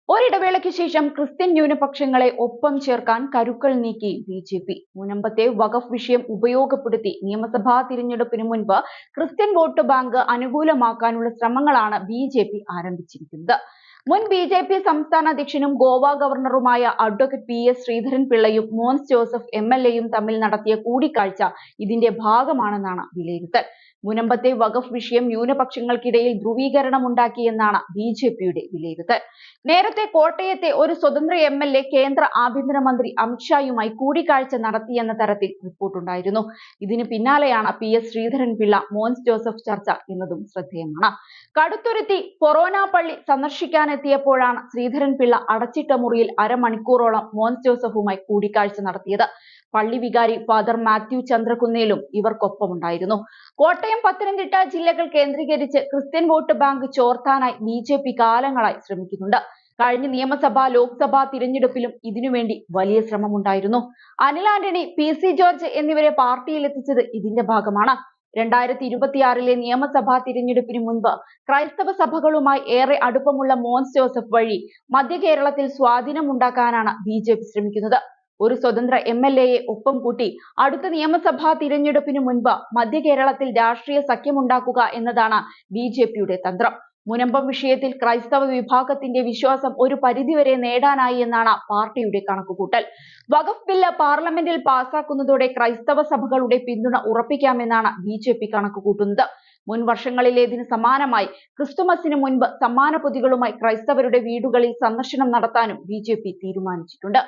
ഒരിടവേളയ്ക്ക് ശേഷം ക്രിസ്ത്യൻ ന്യൂനപക്ഷങ്ങളെ ഒപ്പം ചേർക്കാൻ കരുക്കൾ നീക്കി ബി.ജെ.പി. മുനമ്പത്തെ വഖഫ് വിഷയം ഉപയോഗപ്പെടുത്തി നിയമസഭാ തിരഞ്ഞെടുപ്പിന് മുൻപ് ക്രിസ്ത്യൻ വോട്ട് ബാങ്ക് അനുകൂലമാക്കാനുള്ള ശ്രമങ്ങളാണ് ബി.ജെ.പി. ആരംഭിച്ചിരിക്കുന്നത്. മുൻ ബി.ജെ.പി. സംസ്ഥാന അധ്യക്ഷനും Goa ഗവർണറുമായ advocate PS. ശ്രീധരൻപിള്ളയും Mons Joseph എം.എൽ.എയും തമ്മിൽ നടത്തിയ കൂടിക്കാഴ്ച ഇതിന്റെ ഭാഗമാണെന്നാണ് വിലയിരുത്തൽ. മുനമ്പത്തെ വഖഫ് വിഷയം ന്യൂനപക്ഷങ്ങൾക്കിടയിൽ ധ്രുവീകരണമുണ്ടാക്കിയെന്നാണ് ബി.ജെ.പിയുടെ വിലയിരുത്തൽ. നേരത്തെ കോട്ടയത്തെ ഒരു സ്വതന്ത്ര എം.എൽ.എ കേന്ദ്ര ആഭ്യന്തരമന്ത്രി അമിത്ഷായുമായി കൂടിക്കാഴ്ച നടത്തിയെന്ന തരത്തിൽ റിപ്പോർട്ടുണ്ടായിരുന്നു. ഇതിന് പിന്നാലെയാണ് പി.എസ്. ശ്രീധരൻപിള്ള മോൻസ് ജോസഫ് ചർച്ച എന്നതും ശ്രദ്ധേയമാണ്. കടുത്തുരുത്തി ഫൊറോന പള്ളി സന്ദർശിക്കാനെത്തിയപ്പോഴാണ് ശ്രീധരൻപിള്ള അടച്ചിട്ട മുറിയിൽ അരമണിക്കൂറോളം മോൻസ് ജോസഫുമായി കൂടിക്കാഴ്ച നടത്തിയത്. പള്ളി വികാരി ഫാദർ മാത്യു ചന്ദ്രകുന്നേലും ഇവർക്കൊപ്പമുണ്ടായിരുന്നു. കോട്ടയം, പത്തനംതിട്ട ജില്ലകൾ കേന്ദ്രീകരിച്ച് ക്രിസ്ത്യൻ വോട്ട് ബാങ്ക് ചോർത്താനായി ബി.ജെ.പി. കാലങ്ങളായി ശ്രമിക്കുന്നുണ്ട്. കഴിഞ്ഞ നിയമസഭാ ലോക്സഭാ തിരഞ്ഞെടുപ്പിലും ഇതിനുവേണ്ടി വലിയ ശ്രമമുണ്ടായിരുന്നു. അനിൽ ആന്റണി, പി.സി. ജോർജ് എന്നിവരെ പാർട്ടിയിലെത്തിച്ചത് ഇതിന്റെ ഭാഗമാണ്. 2026 നിയമസഭാ തിരഞ്ഞെടുപ്പിന് മുൻപ് ക്രൈസ്തവ സഭകളുമായി ഏറെ അടുപ്പമുള്ള മോൻസ് ജോസഫ് വഴി മധ്യ കേരളത്തിൽ സ്വാധീനമുണ്ടാക്കാനാണ് ബി.ജെ.പി. ശ്രമിക്കുന്നത്. ഒരു സ്വതന്ത്ര എം.എൽ.എയെ ഒപ്പം കൂട്ടി അടുത്ത നിയമസഭാ തിരഞ്ഞെടുപ്പിന് മുൻപ് മധ്യ കേരളത്തിൽ രാഷ്ട്രീയ സഖ്യമുണ്ടാക്കുക എന്നതാണ് ബി.ജെ.പിയുടെ തന്ത്രം. മുനമ്പം വിഷയത്തിൽ ക്രൈസ്തവ വിഭാഗത്തിന്റെ വിശ്വാസം ഒരു പരിധിവരെ നേടാനായി എന്നാണ് പാർട്ടിയുടെ കണക്കുകൂട്ടൽ. വഖഫ് ബില്ല് പാർലമെന്റിൽ പാസാക്കുന്നതോടെ ക്രൈസ്തവ സഭകളുടെ പിന്തുണ ഉറപ്പിക്കാമെന്നാണ് ബി.ജെ.പി. കണക്കുകൂട്ടുന്നത്. മുൻ വർഷങ്ങളിലേതിന് സമാനമായി ക്രിസ്തുമസിന് മുൻപ് സമ്മാന പൊതികളുമായി ക്രൈസ്തവരുടെ വീടുകളിൽ സന്ദർശനം നടത്താനും ബി.ജെ.പി. തീരുമാനിച്ചിട്ടുണ്ട്.